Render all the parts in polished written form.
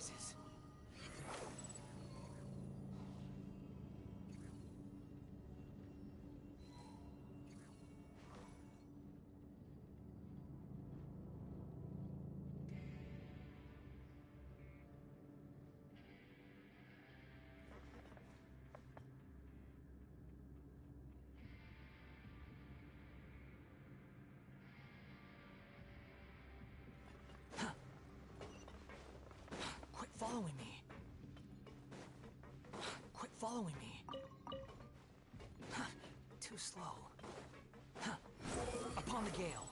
disguises. Quit following me. Quit following me. Too slow. Upon the gale.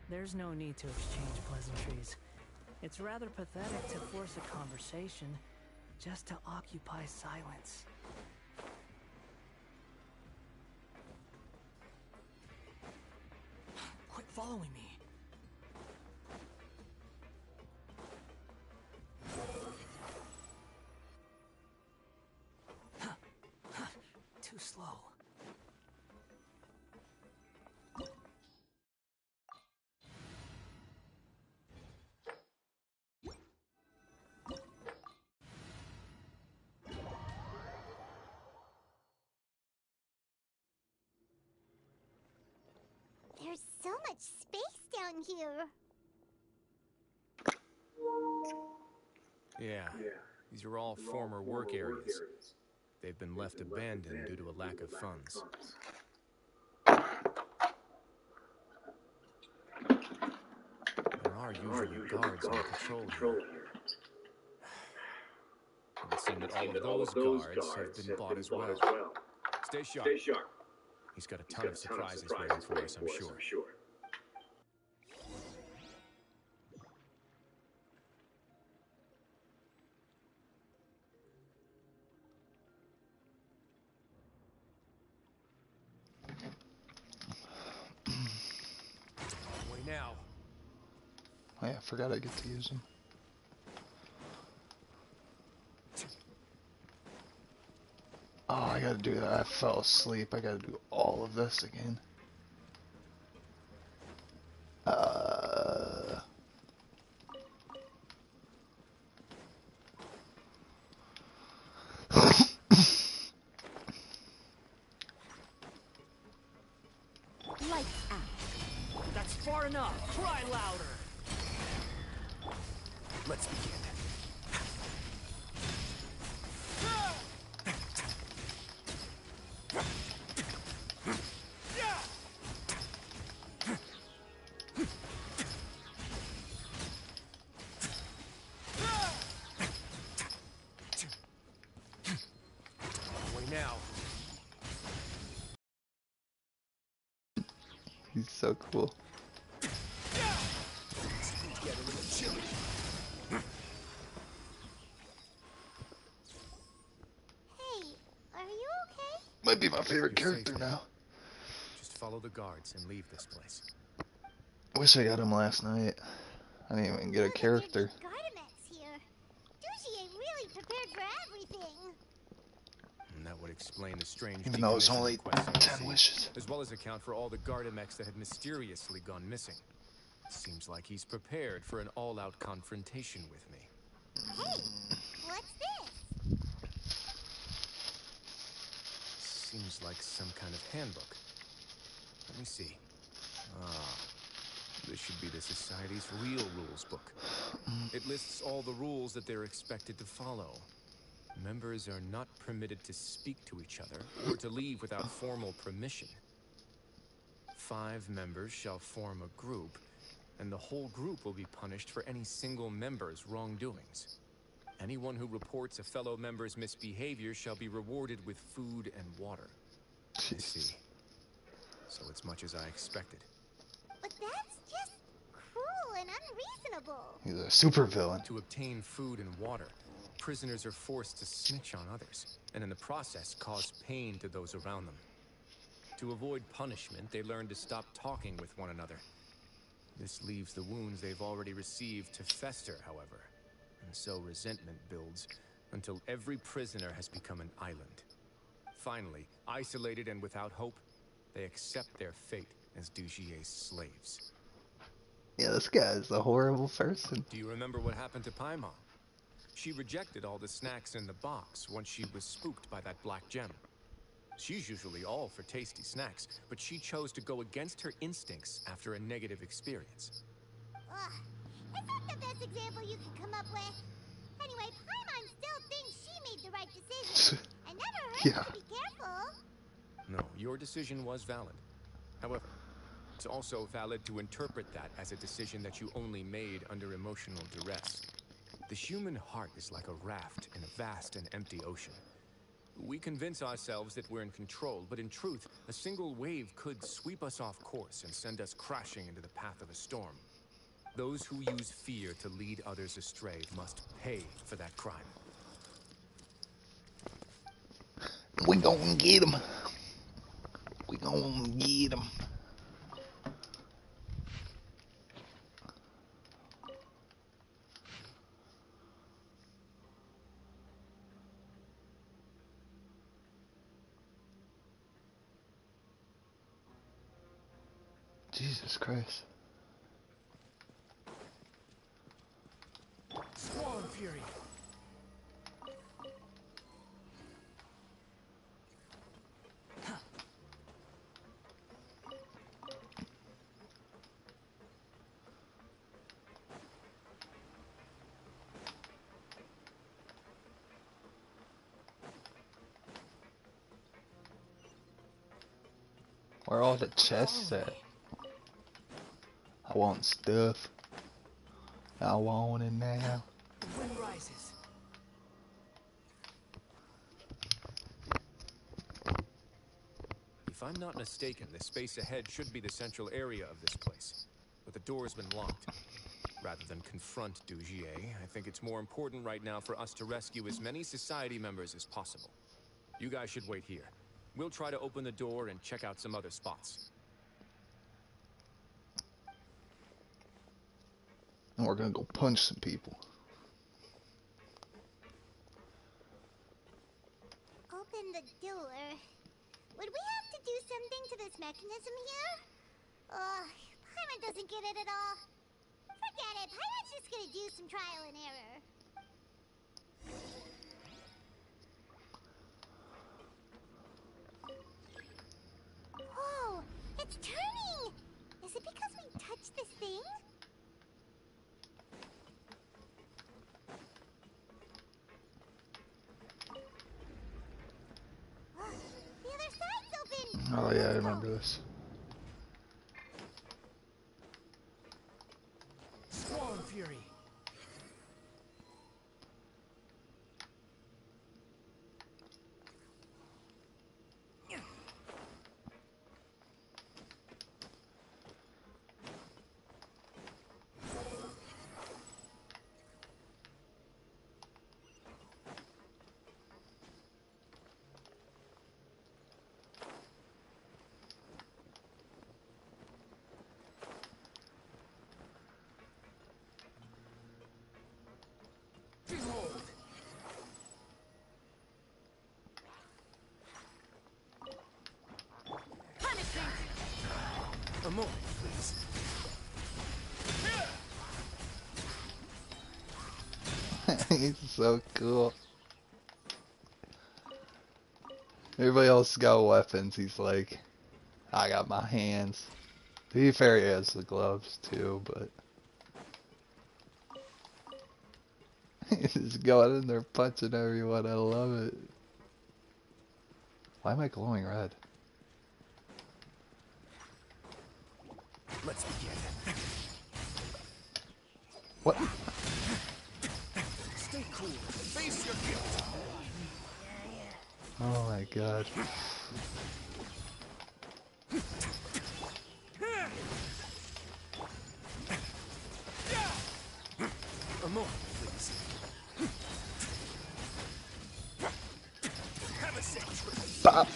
There's no need to exchange pleasantries. It's rather pathetic to force a conversation just to occupy silence. Quit following me. Too slow. There's so much space down here. Yeah, these are all former work areas. They've been left abandoned due to a lack of funds. There are usually guards on patrol here. It would seem that all of those guards have been bought as well. Stay sharp. He's got a ton of surprises waiting for us, I'm sure. Way now. Oh yeah, I forgot I get to use them. Oh, I gotta do that. I fell asleep. I gotta do all of this again. Lights out. That's far enough. Try louder. Let's begin. Way now. He's so cool. Get a little chilly. Hey, are you okay? Might be my favorite You're safe character now. now. Just follow the guards and leave this place. Wish I got him last night. I didn't even get a character. Gardamex here. Douchey ain't really prepared for everything. And that would explain the strange Even though it's decommissioning only requests I 10 received, wishes. as well as account for all the Gardamex that had mysteriously gone missing. Seems like he's prepared for an all-out confrontation with me. Hey, what's this? Seems like some kind of handbook. Let me see. Ah, this should be the Society's real rules book. It lists all the rules that they're expected to follow. Members are not permitted to speak to each other or to leave without formal permission. 5 members shall form a group, and the whole group will be punished for any single member's wrongdoings. Anyone who reports a fellow member's misbehavior shall be rewarded with food and water. I see. So it's much as I expected. But that's just cruel and unreasonable. He's a supervillain. To obtain food and water, prisoners are forced to snitch on others, and in the process cause pain to those around them. To avoid punishment, they learn to stop talking with one another. This leaves the wounds they've already received to fester, however, and so resentment builds until every prisoner has become an island. Finally, isolated and without hope, they accept their fate as Dugier's slaves. Yeah, this guy's a horrible person. Do you remember what happened to Paimon? She rejected all the snacks in the box once she was spooked by that black gem. She's usually all for tasty snacks, but she chose to go against her instincts after a negative experience. Ugh, it's not the best example you could come up with. Anyway, Paimon still thinks she made the right decision. And never hurts to be careful. No, your decision was valid. However, it's also valid to interpret that as a decision that you only made under emotional duress. The human heart is like a raft in a vast and empty ocean. We convince ourselves that we're in control, but in truth, a single wave could sweep us off course and send us crashing into the path of a storm. Those who use fear to lead others astray must pay for that crime. We gonna get him. We gonna get him. Jesus Christ. Squall Fury. Where are all the chests at? I want stuff. I want it now. The wind rises. If I'm not mistaken, the space ahead should be the central area of this place, but the door's been locked. Rather than confront Dugier, I think it's more important right now for us to rescue as many society members as possible. You guys should wait here. We'll try to open the door and check out some other spots. And we're gonna go punch some people. Open the door. Would we have to do something to this mechanism here? Paimon doesn't get it at all. Forget it. Paimon's just gonna do some trial and error. Whoa! It's turning! Is it because we touched this thing? The other side's open! Oh yeah, I remember this. Squall Fury. Behold. Punishment. A moment, please. He's so cool. Everybody else got weapons. He's like, I got my hands. To be fair, he has the gloves too, but he's just going in there punching everyone. I love it. Why am I glowing red? Let's begin. What? Stay cool. Face your guilt. Oh my god. More, please. Have a seat. Bop.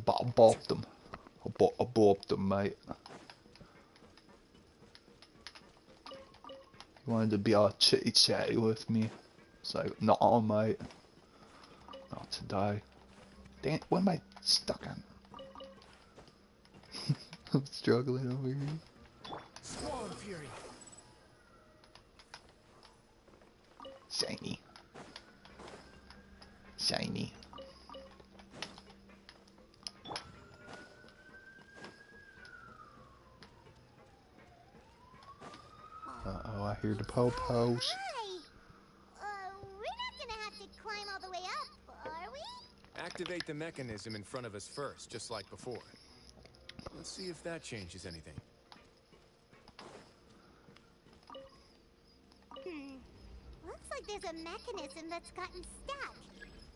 I bopped him. I bopped him, mate. He wanted to be all chitty chatty with me. It's like, nah, mate. Not today. Dang, what am I stuck on? I'm struggling over here. Squall Fury. Shiny. Shiny. Uh-oh, I hear the po-pos. Hi. We're not gonna have to climb all the way up, are we? Activate the mechanism in front of us first, just like before. Let's see if that changes anything. Looks like there's a mechanism that's gotten stuck.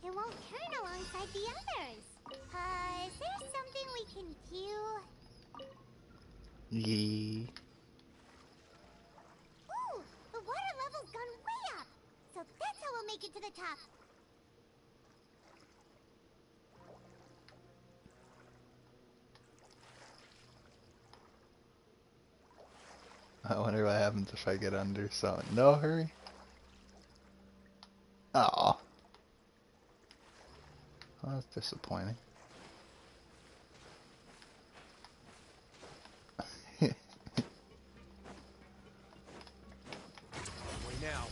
It won't turn alongside the others. Is there something we can do? Yeah. Ooh, the water level's gone way up. So that's how we'll make it to the top. I wonder what happens if I get under something. No hurry. Aw. Well, that's disappointing. Way now.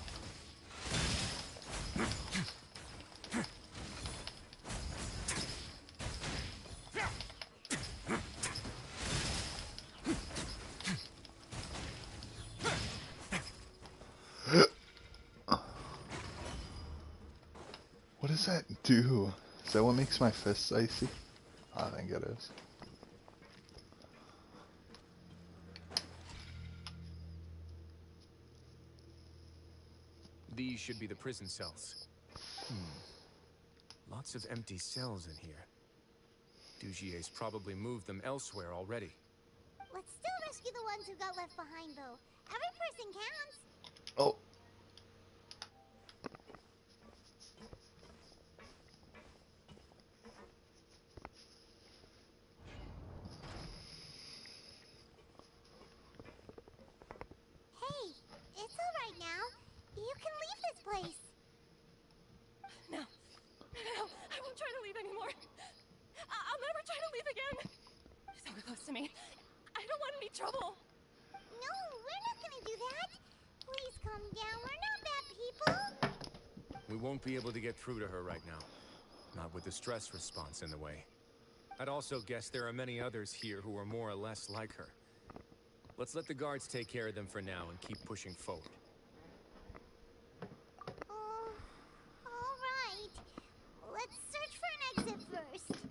What does that do? Is that what makes my fists icy? I think it is. These should be the prison cells. Lots of empty cells in here. Dugier's probably moved them elsewhere already. Let's still rescue the ones who got left behind, though. Every person counts. Oh. Hey, it's all right now. You can leave this place. No, I won't try to leave anymore. I'll never try to leave again. Don't get close to me. I don't want any trouble. No, we're not gonna do that. Please calm down. We're not bad people. We won't be able to get through to her right now. Not with the stress response in the way. I'd also guess there are many others here who are more or less like her. Let's let the guards take care of them for now and keep pushing forward. All right. Let's search for an exit first.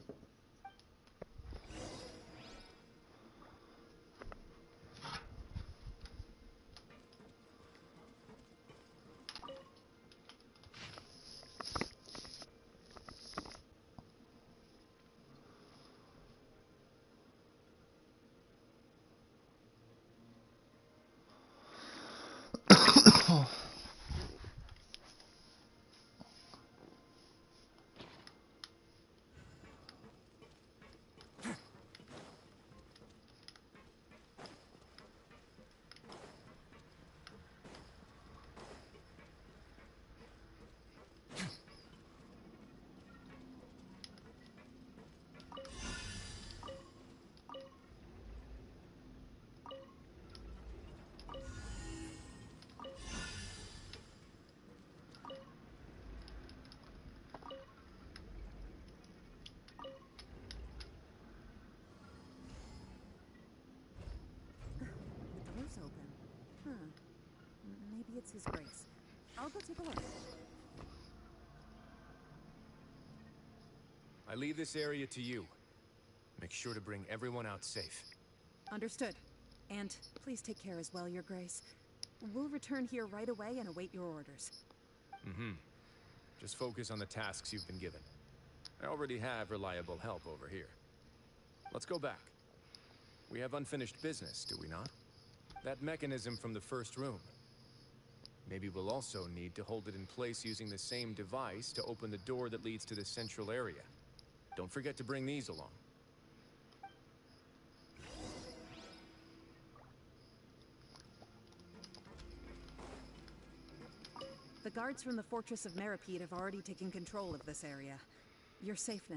The door's open. Maybe it's his grace. I'll go take a look. I leave this area to you. Make sure to bring everyone out safe. Understood. And please take care as well, Your Grace. We'll return here right away and await your orders. Mm-hmm. Just focus on the tasks you've been given. I already have reliable help over here. Let's go back. We have unfinished business, do we not? That mechanism from the first room. Maybe we'll also need to hold it in place using the same device to open the door that leads to the central area. Don't forget to bring these along. The guards from the Fortress of Meripede have already taken control of this area. You're safe now.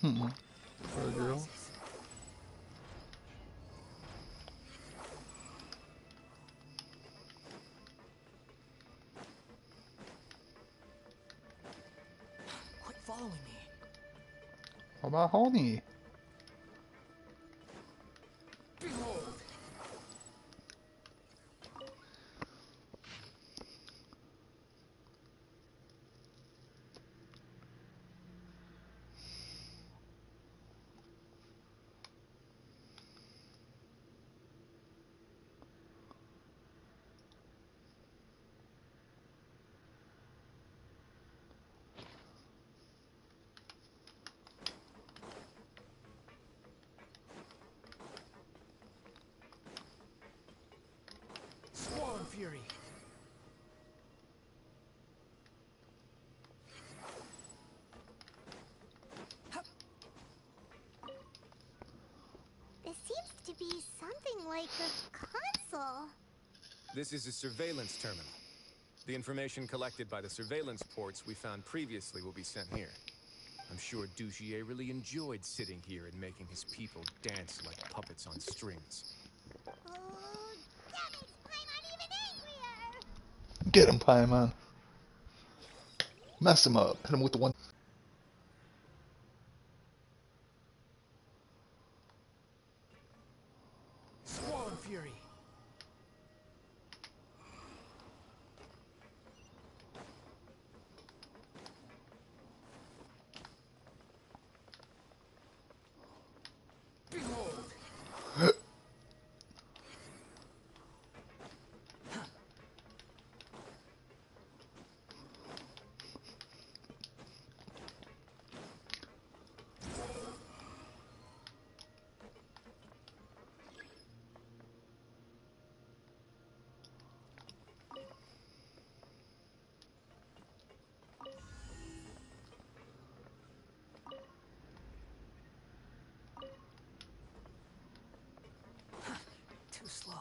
Poor girl. Quit following me. How about Honey? Behold! Swan Fury. This seems to be something like a console. This is a surveillance terminal. The information collected by the surveillance ports we found previously will be sent here. I'm sure Dugier really enjoyed sitting here and making his people dance like puppets on strings. Oh, that makes Paimon even angrier! Get him, Paimon. Mess him up. Hit him with the one. Swan Fury. Behold! Too slow.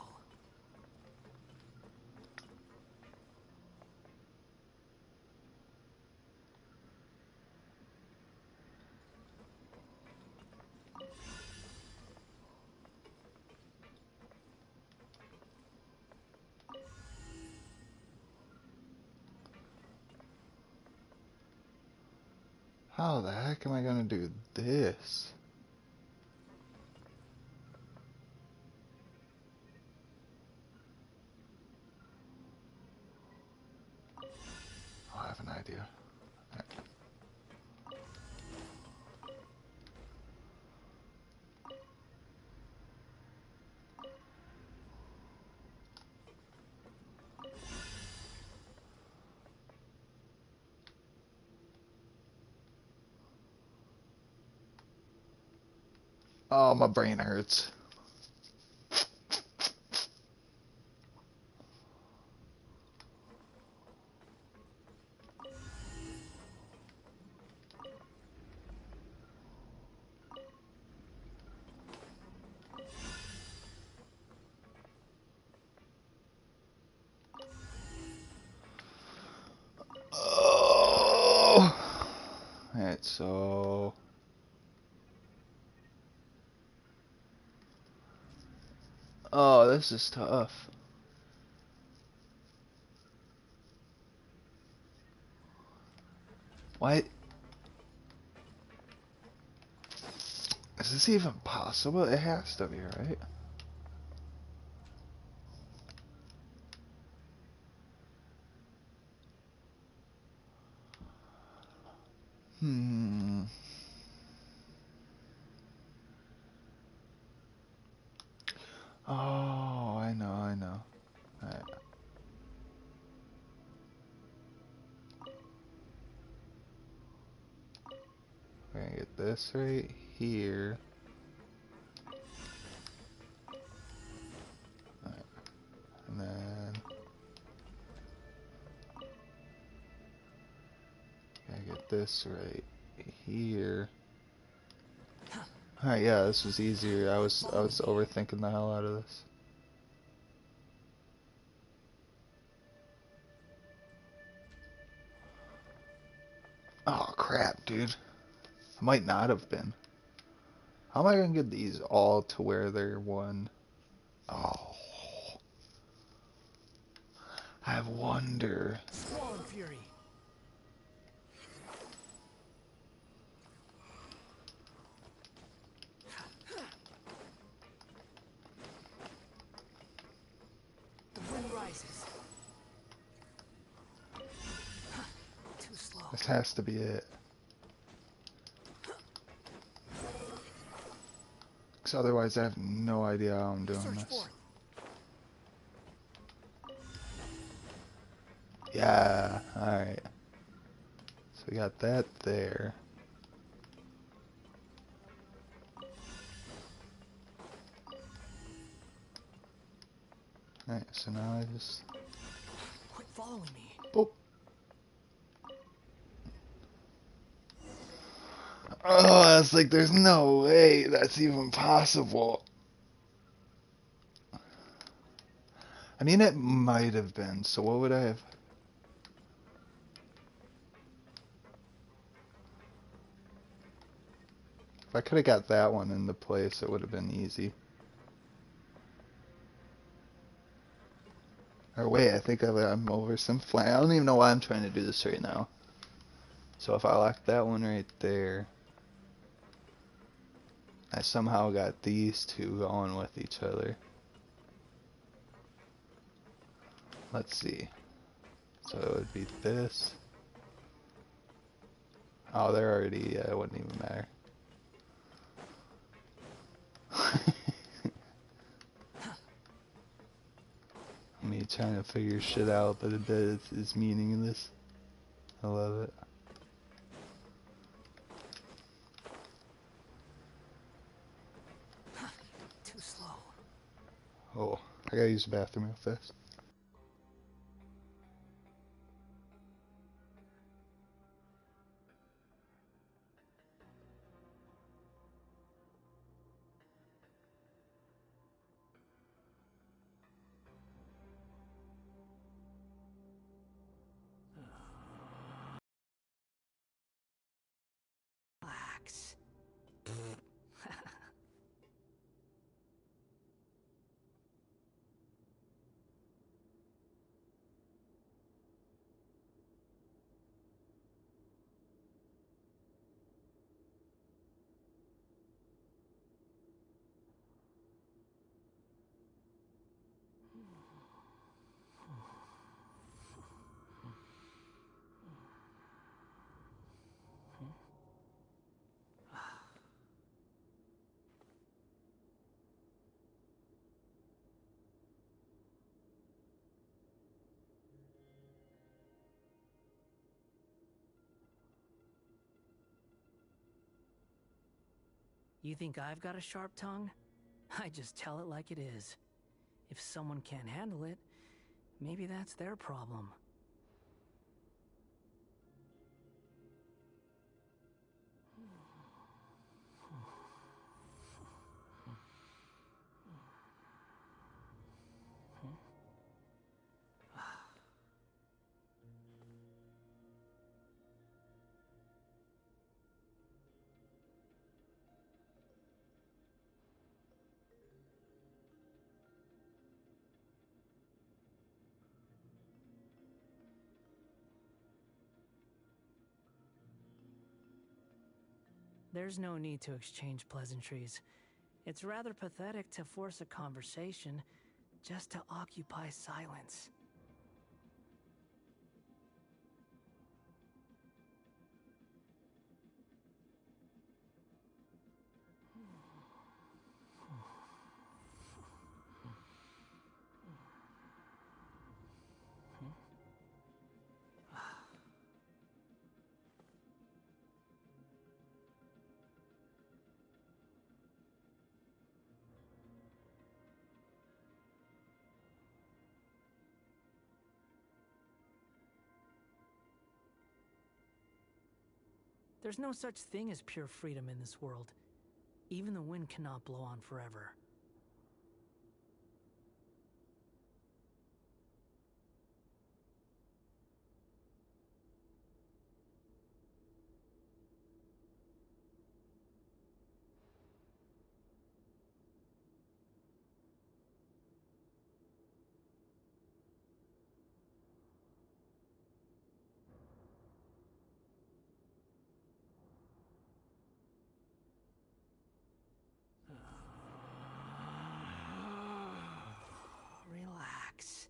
How the heck am I gonna do this? Oh, I have an idea. Oh, my brain hurts. Oh, it's so. Oh, this is tough. What? Is this even possible? It has to be, right? Hmm. Oh, I know. Alright. We're gonna get this right here. Alright. And then gotta get this right here. Alright, yeah, this was easier. I was overthinking the hell out of this. Oh crap, dude. I might not have been. How am I gonna get these all to where they're one? Oh. I wonder. Squall and Fury. The wind rises. Too slow. This has to be it. Because otherwise I have no idea how I'm doing Search this. for it. Yeah, alright. So we got that there. Alright, so now I just... Quit following me. Boop. Oh, I was like, there's no way that's even possible. I mean, it might have been, so what would I have... If I could have got that one into place, it would have been easy. Or wait, I think I'm over some flank. I don't even know why I'm trying to do this right now. So if I lock that one right there, I somehow got these two going with each other. Let's see. So it would be this. Oh, they're already, it wouldn't even matter. Me trying to figure shit out, but it's meaningless. I love it. Too slow. Oh, I gotta use the bathroom real fast. Relax. You think I've got a sharp tongue? I just tell it like it is. If someone can't handle it, maybe that's their problem. There's no need to exchange pleasantries. It's rather pathetic to force a conversation just to occupy silence. There's no such thing as pure freedom in this world. Even the wind cannot blow on forever. Relax.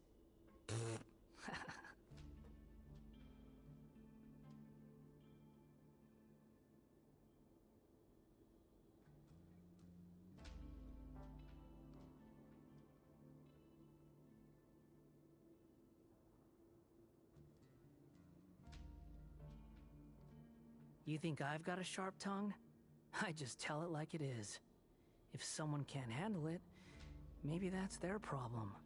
You think I've got a sharp tongue? I just tell it like it is. If someone can't handle it, maybe that's their problem.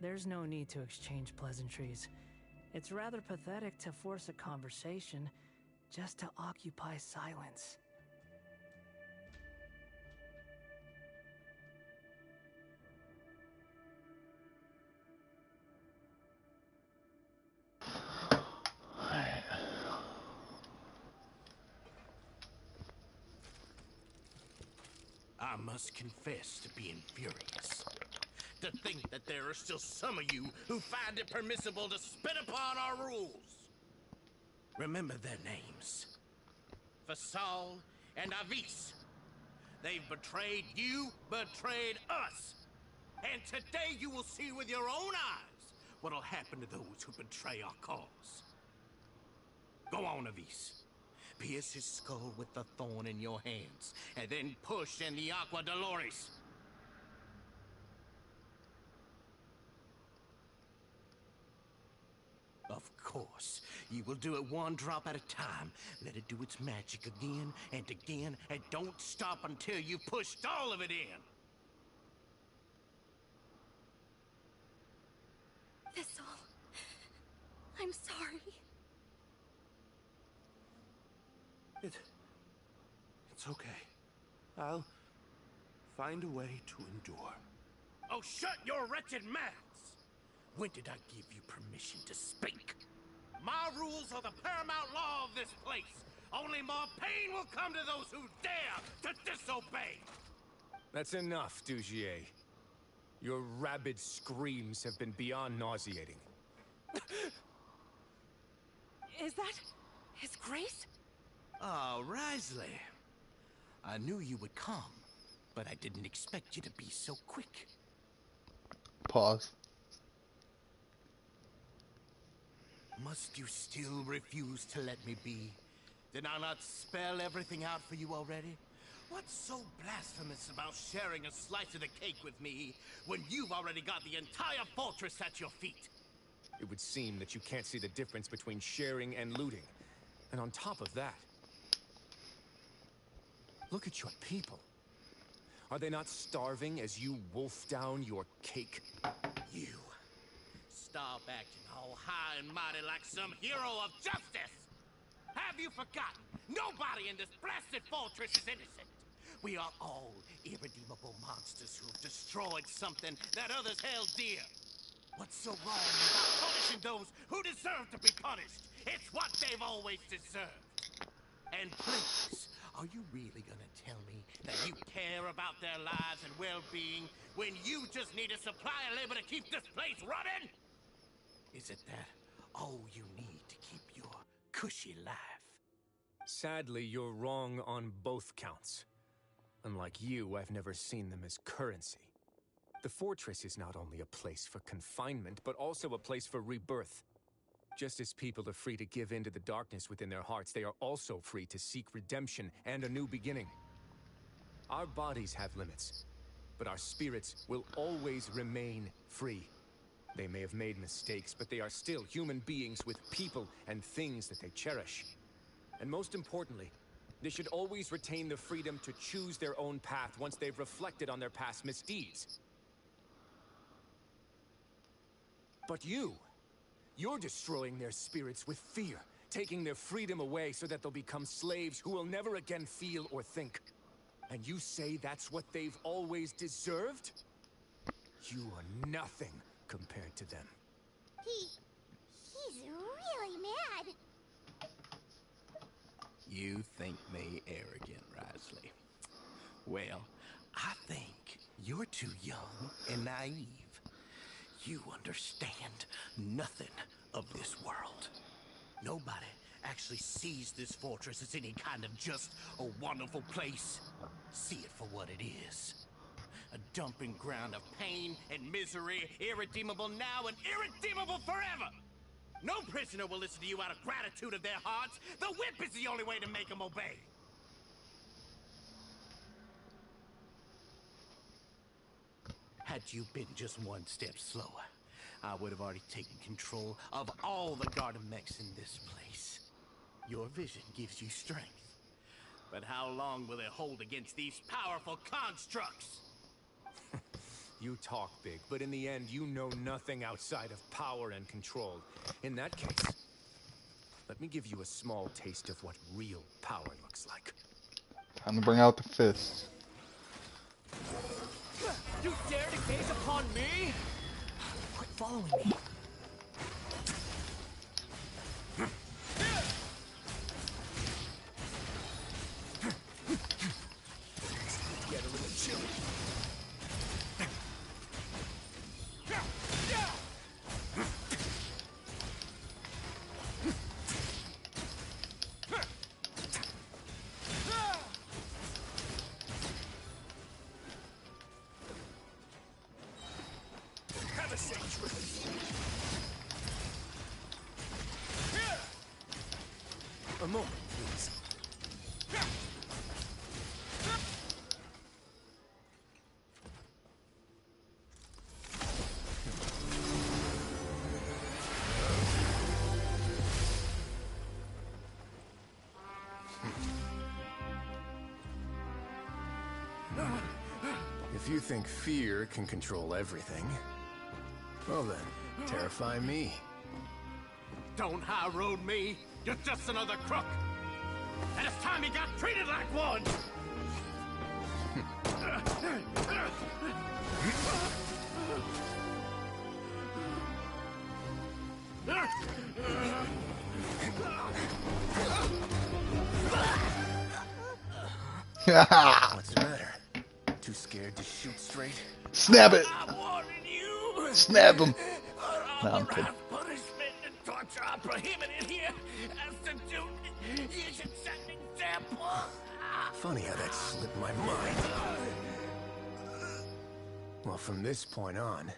There's no need to exchange pleasantries. It's rather pathetic to force a conversation just to occupy silence. I must confess to being furious. To think that there are still some of you who find it permissible to spit upon our rules. Remember their names. Fasal and Avis. They've betrayed you, betrayed us. And today you will see with your own eyes what'll happen to those who betray our cause. Go on, Avis. Pierce his skull with the thorn in your hands, and then push in the Aqua Dolores. Of course, you will do it one drop at a time. Let it do its magic again and again, and don't stop until you've pushed all of it in. Thistle, I'm sorry. It's okay. I'll find a way to endure. Oh, shut your wretched mouths! When did I give you permission to speak? My rules are the paramount law of this place. Only more pain will come to those who dare to disobey. That's enough, Dugier. Your rabid screams have been beyond nauseating. Is that His Grace? Oh, Wriothesley. I knew you would come, but I didn't expect you to be so quick. Pause. Must you still refuse to let me be? Did I not spell everything out for you already? What's so blasphemous about sharing a slice of the cake with me when you've already got the entire fortress at your feet? It would seem that you can't see the difference between sharing and looting. And on top of that, look at your people. Are they not starving as you wolf down your cake? You. Stop acting all high and mighty like some hero of justice! Have you forgotten? Nobody in this blasted fortress is innocent. We are all irredeemable monsters who've destroyed something that others held dear. What's so wrong about punishing those who deserve to be punished? It's what they've always deserved. And please, are you really gonna tell me that you care about their lives and well-being when you just need a supply of labor to keep this place running? Is it that all you need to keep your cushy life? Sadly, you're wrong on both counts. Unlike you, I've never seen them as currency. The fortress is not only a place for confinement, but also a place for rebirth. Just as people are free to give in to the darkness within their hearts, they are also free to seek redemption and a new beginning. Our bodies have limits, but our spirits will always remain free. They may have made mistakes, but they are still human beings with people and things that they cherish. And most importantly, they should always retain the freedom to choose their own path once they've reflected on their past misdeeds. But you're destroying their spirits with fear, taking their freedom away so that they'll become slaves who will never again feel or think. And you say that's what they've always deserved? You are nothing compared to them. He's really mad. You think me arrogant, Wriothesley? Well, I think you're too young and naive. You understand nothing of this world. Nobody actually sees this fortress as any kind of just a wonderful place. See it for what it is. A dumping ground of pain and misery, irredeemable now and irredeemable forever. No prisoner will listen to you out of gratitude of their hearts. The whip is the only way to make them obey. Had you been just one step slower, I would have already taken control of all the garden mechs in this place. Your vision gives you strength. But how long will it hold against these powerful constructs? You talk big, but in the end, you know nothing outside of power and control. In that case, let me give you a small taste of what real power looks like. Time to bring out the fist. You dare to gaze upon me? Quit following me. Get a little chilly. Have a sage with me. A moment, please. If you think fear can control everything, well then, terrify me. Don't high road me. You're just another crook. And it's time you got treated like one. What's the matter? Too scared to shoot straight? Snap it! I warned you. Snap him! No, I'm kidding. Punishment and torture are prohibited here. As to do, you should set an example. Funny how that slipped my mind. Well, from this point on,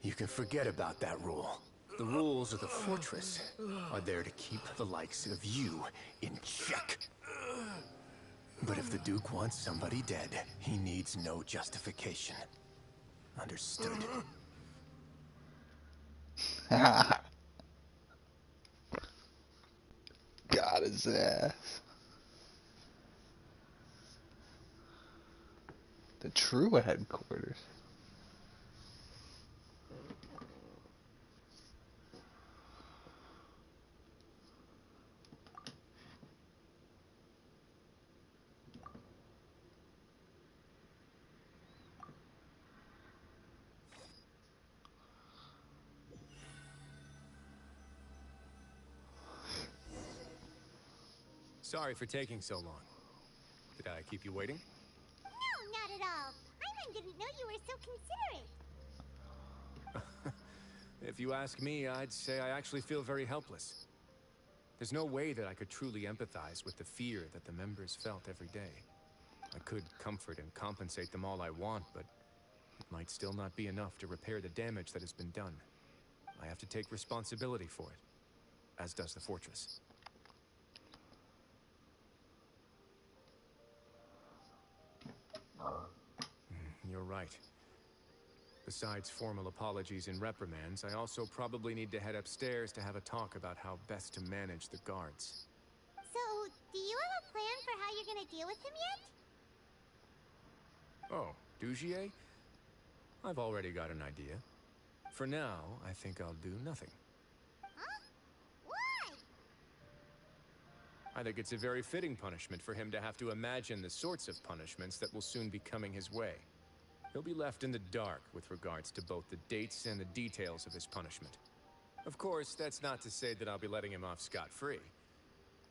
you can forget about that rule. The rules of the fortress are there to keep the likes of you in check. But if the Duke wants somebody dead, he needs no justification. Understood? Got his ass. The true headquarters. Sorry for taking so long. Did I keep you waiting? No, not at all. Paimon didn't know you were so considerate. If you ask me, I'd say I actually feel very helpless. There's no way that I could truly empathize with the fear that the members felt every day. I could comfort and compensate them all I want, but it might still not be enough to repair the damage that has been done. I have to take responsibility for it. as does the fortress. You're right. Besides formal apologies and reprimands, I also probably need to head upstairs to have a talk about how best to manage the guards. So, do you have a plan for how you're gonna deal with him yet? Oh, Dugier? I've already got an idea. For now, I think I'll do nothing. Huh? Why? I think it's a very fitting punishment for him to have to imagine the sorts of punishments that will soon be coming his way. He'll be left in the dark with regards to both the dates and the details of his punishment. Of course, that's not to say that I'll be letting him off scot-free.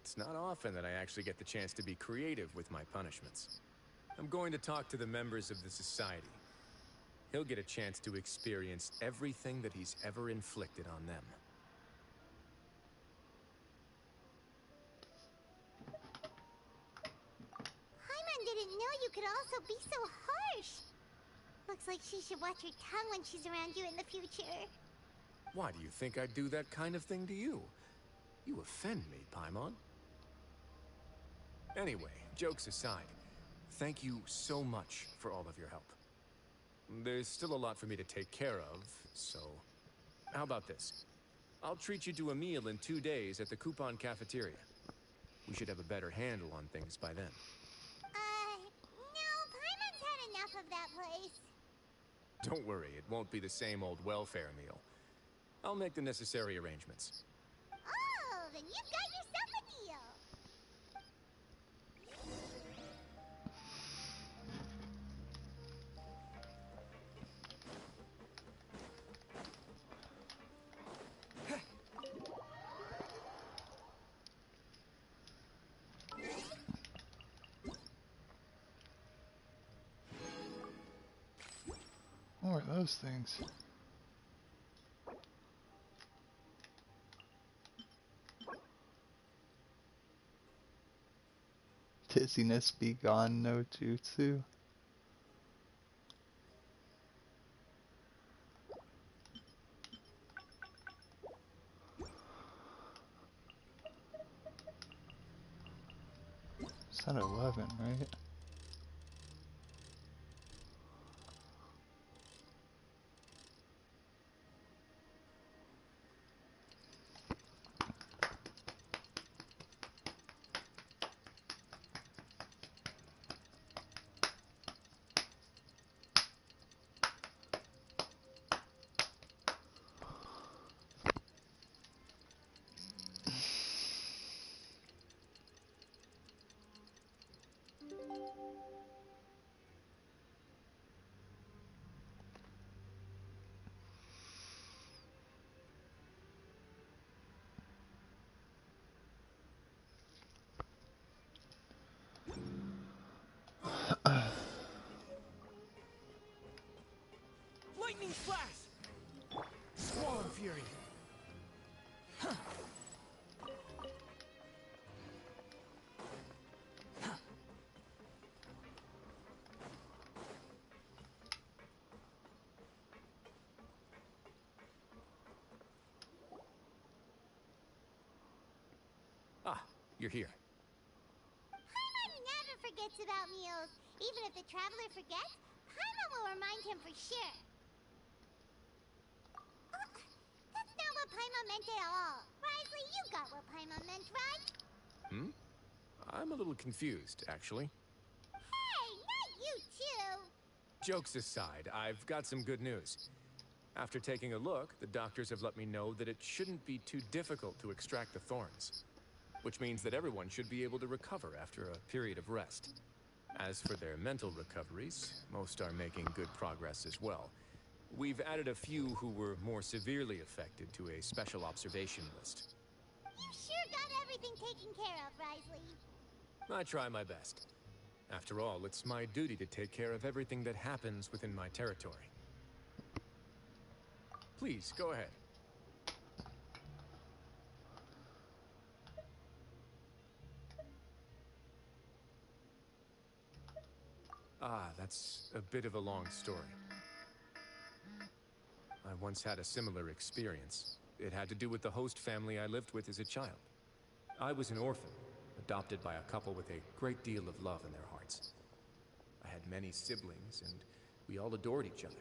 It's not often that I actually get the chance to be creative with my punishments. I'm going to talk to the members of the society. He'll get a chance to experience everything that he's ever inflicted on them. Paimon didn't know you could also be so harsh. Looks like she should watch her tongue when she's around you in the future. Why do you think I'd do that kind of thing to you? You offend me, Paimon. Anyway, jokes aside, thank you so much for all of your help. There's still a lot for me to take care of, so... How about this? I'll treat you to a meal in 2 days at the Coupon Cafeteria. We should have a better handle on things by then. No, Paimon's had enough of that place. Don't worry, it won't be the same old welfare meal. I'll make the necessary arrangements. Oh, then you've got yourself a deal. What are those things? Dizziness be gone, no jutsu. It's at 11, right? Lightning flash! Squall of fury! Ah, you're here. Paimon never forgets about meals. Even if the traveler forgets, Paimon will remind him for sure. That's not what Paimon meant at all. Wriothesley, you got what Paimon meant, right? I'm a little confused, actually. Hey, not you too. Jokes aside, I've got some good news. After taking a look, the doctors have let me know that it shouldn't be too difficult to extract the thorns, which means that everyone should be able to recover after a period of rest. As for their mental recoveries, most are making good progress as well. We've added a few who were more severely affected to a special observation list. You sure got everything taken care of, Wriothesley. I try my best. After all, it's my duty to take care of everything that happens within my territory. Please, go ahead. Ah, that's a bit of a long story. I once had a similar experience. it had to do with the host family I lived with as a child. I was an orphan, adopted by a couple with a great deal of love in their hearts. I had many siblings, and we all adored each other.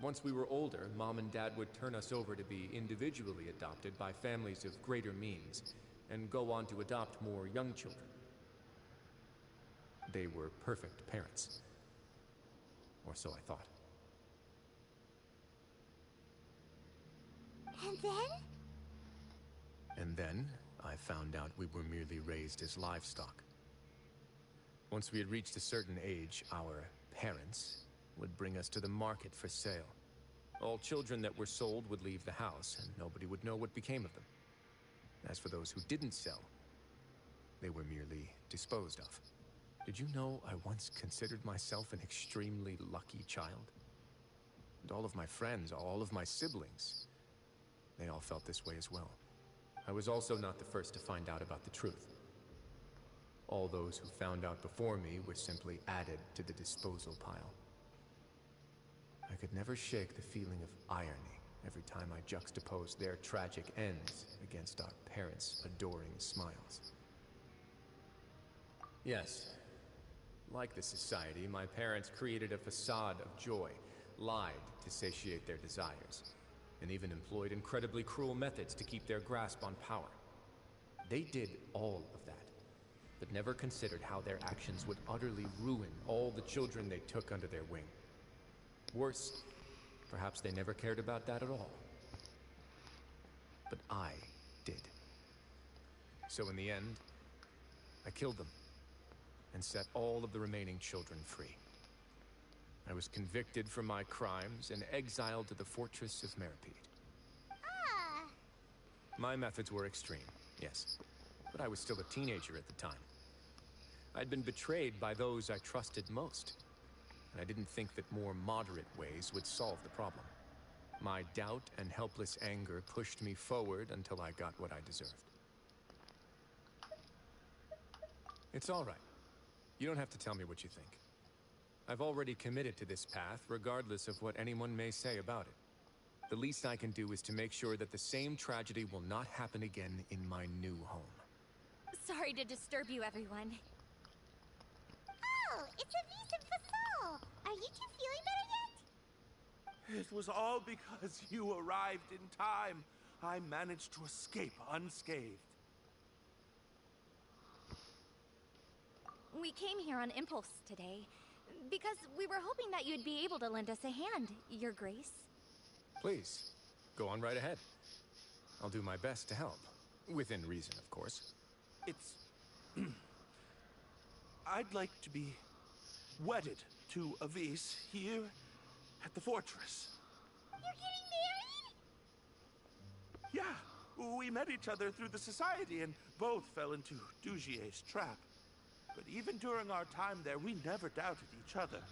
Once we were older, Mom and Dad would turn us over to be individually adopted by families of greater means, and go on to adopt more young children. They were perfect parents. Or so I thought. And then? And then, I found out we were merely raised as livestock. Once we had reached a certain age, our parents would bring us to the market for sale. All children that were sold would leave the house, and nobody would know what became of them. As for those who didn't sell, they were merely disposed of. Did you know I once considered myself an extremely lucky child? And all of my friends, all of my siblings, they all felt this way as well. I was also not the first to find out about the truth. All those who found out before me were simply added to the disposal pile. I could never shake the feeling of irony every time I juxtaposed their tragic ends against our parents' adoring smiles. Yes, like the society, my parents created a facade of joy, lied to satiate their desires, and even employed incredibly cruel methods to keep their grasp on power. They did all of that, but never considered how their actions would utterly ruin all the children they took under their wing. Worse, perhaps they never cared about that at all. But I did. So in the end, I killed them and set all of the remaining children free. I was convicted for my crimes and exiled to the fortress of Meripede. Ah. My methods were extreme, yes, but I was still a teenager at the time. I'd been betrayed by those I trusted most, and I didn't think that more moderate ways would solve the problem. My doubt and helpless anger pushed me forward until I got what I deserved. It's all right. You don't have to tell me what you think. I've already committed to this path, regardless of what anyone may say about it. The least I can do is to make sure that the same tragedy will not happen again in my new home. Sorry to disturb you, everyone. Oh, it's a Vis Fasol. Are you two feeling better yet? It was all because you arrived in time. I managed to escape unscathed. We came here on impulse today, because we were hoping that you'd be able to lend us a hand, Your Grace. Please, go on right ahead. I'll do my best to help. Within reason, of course. It's... I'd like to be wedded to Avis here at the fortress. You're getting married? Yeah, we met each other through the society and both fell into Dugier's trap. But even during our time there, we never doubted each other.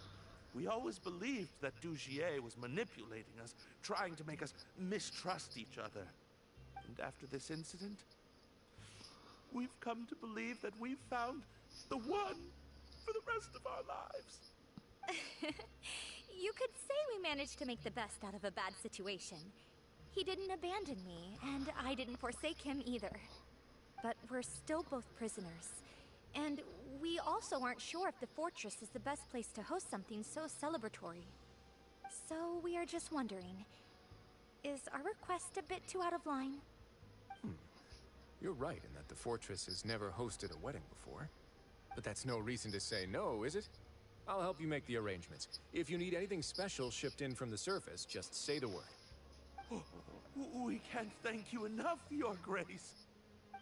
We always believed that Dugier was manipulating us, trying to make us mistrust each other. And after this incident, we've come to believe that we've found the one for the rest of our lives. You could say we managed to make the best out of a bad situation. He didn't abandon me, and I didn't forsake him either. But we're still both prisoners. And we also aren't sure if the fortress is the best place to host something so celebratory. So we are just wondering, is our request a bit too out of line? You're right in that the fortress has never hosted a wedding before. But that's no reason to say no, is it? I'll help you make the arrangements. If you need anything special shipped in from the surface, just say the word. We can't thank you enough, Your Grace.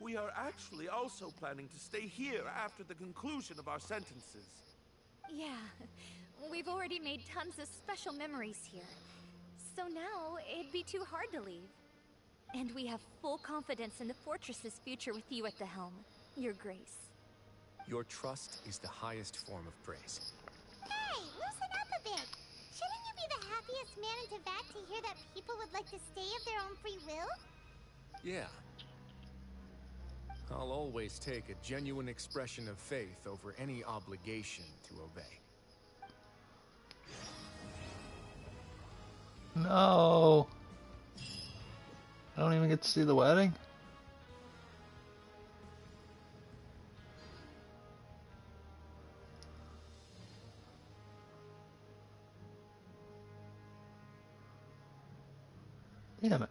We are actually also planning to stay here after the conclusion of our sentences. Yeah, we've already made tons of special memories here. So now, it'd be too hard to leave. And we have full confidence in the fortress's future with you at the helm, Your Grace. Your trust is the highest form of praise. Hey, loosen up a bit. Shouldn't you be the happiest man in Teyvat to hear that people would like to stay of their own free will? Yeah. I'll always take a genuine expression of faith over any obligation to obey. No. I don't even get to see the wedding? Damn it.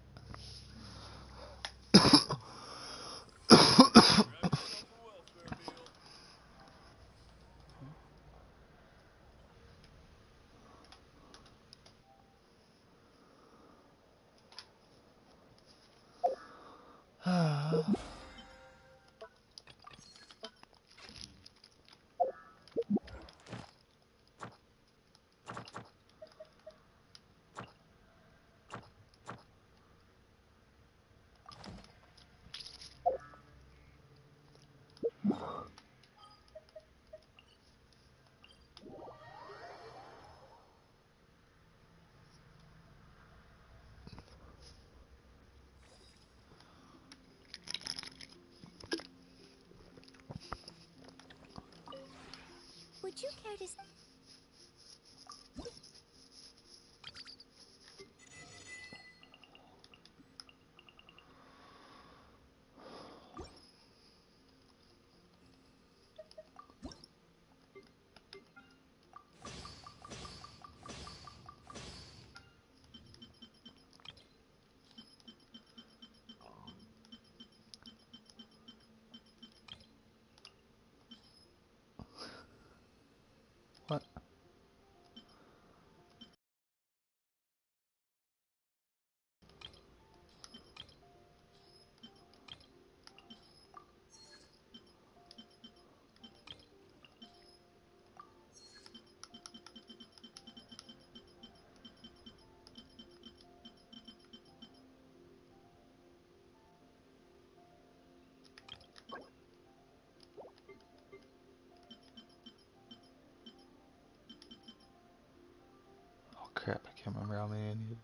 Would you care to... What? Oh crap, I can't remember how many I need.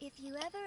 If you ever...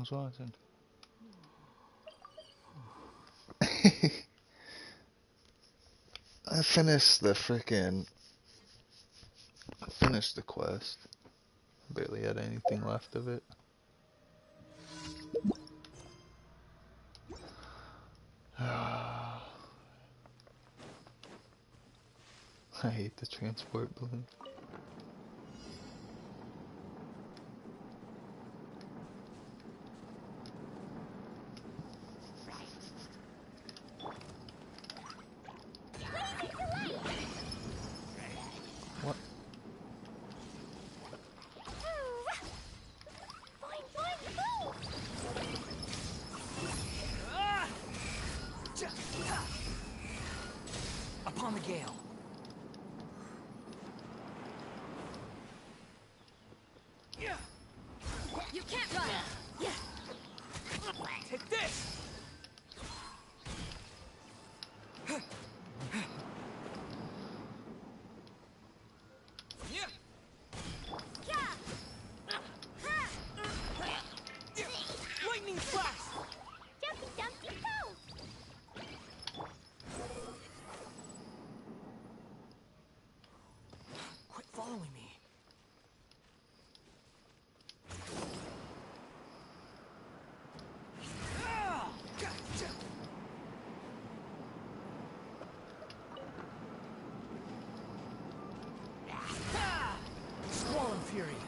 was watching. I finished the quest. Barely had anything left of it. I hate the transport balloon. What? Upon the gale. You can't run! Yeah. Take this! Lightning flash! Jumpy, jumpy, go! Quit following me. Squall Fury.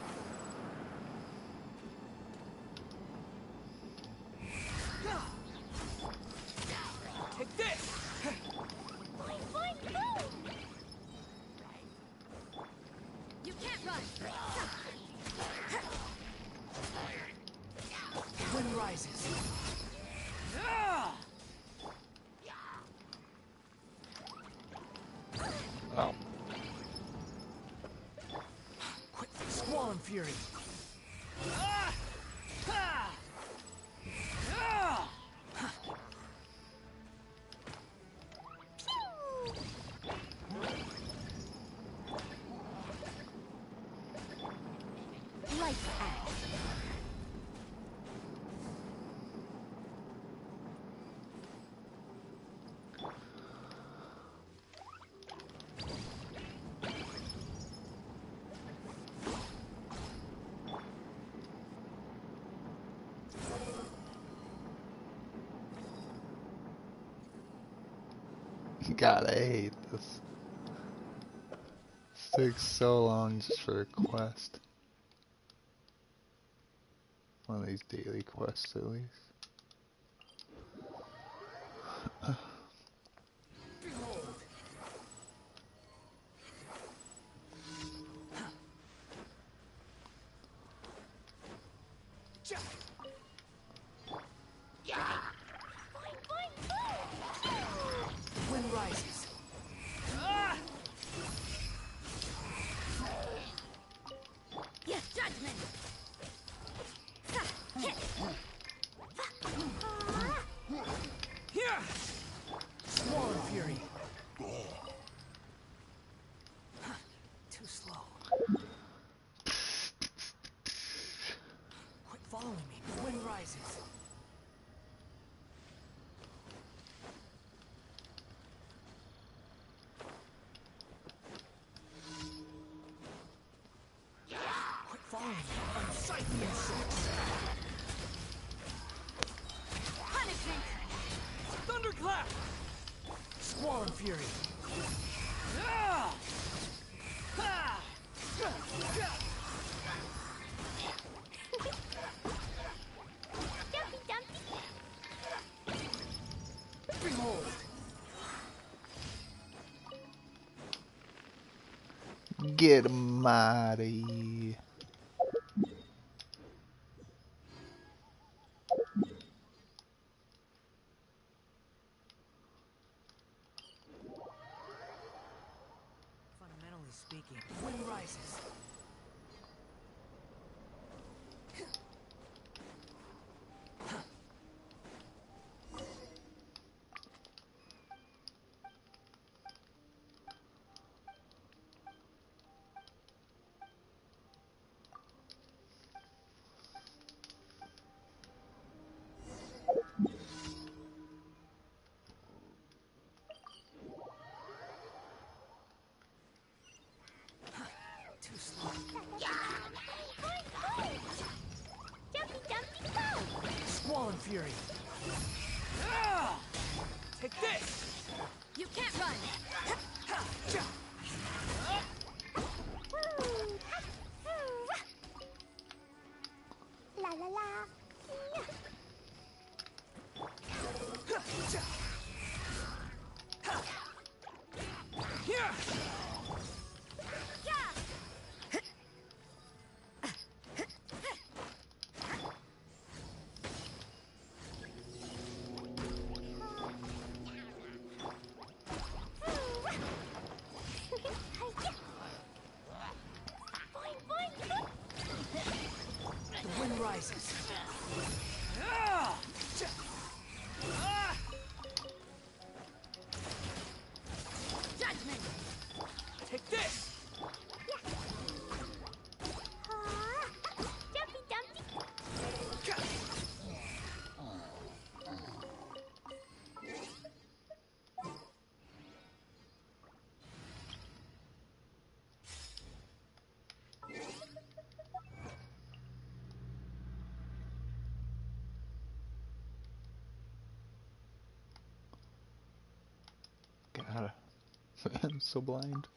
Take this! You can't run! Wind rises. Oh. Quit Squall Fury. Light axe. God, I hate this. This takes so long just for a quest. One of these daily quests, at least. Wind rises. Yes, judgment! Here! Squall Fury. Too slow. Quit following me. The wind rises. Quit following me. Unsightly insects. Punishment! Thunderclap! Squall Fury. Ah! Ah! Jumpy, jumpy. Behold! Get him out of here. Fundamentally speaking, wind rises. I'm so blind.